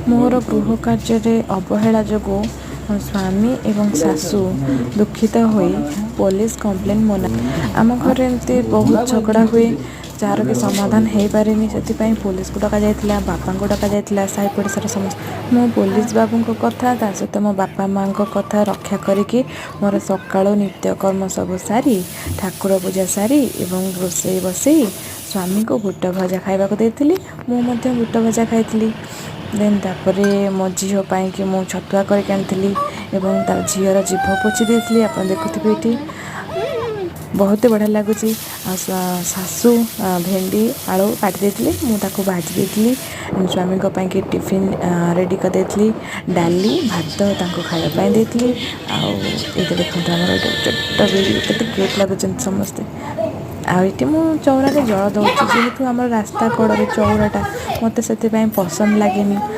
मोर गृह कार्य अवहेला जो स्वामी एवं सासू दुखित हो पुलिस कंप्लेन मना आम घर एमती बहुत झगड़ा हुए जार कि समाधान हो पारे से पुलिस को डक जाता बापा को डक जाता साई पड़ोसार समस्त मो पुलिस बाबू कथा ता सहित मो बापा माँ कथा रक्षा करी मोर सका नित्यकर्म सब सारी ठाकुर पूजा सारी एवं रोषे बसई स्वामी को बुट भजा खावा देती मुझे बुट भजा खाई देन तापरे मो झीपाई कि मु छतुआ करके आनी एवं तार झीर जीभ पोछि देती आप देखुथे ये बहुत बढ़िया लगुच सासू भेंडी आलू काटी देती मुझे भाजी देती स्वामी कि टिफिन रेडी कर देती डाली भात खावाई देती ये देखते आम चोट के क्यूट लगुच समस्ते आईटी मु चौरा जल दौर जेहेतु आम रास्ता कड़े चौराटा मत से पसंद लगे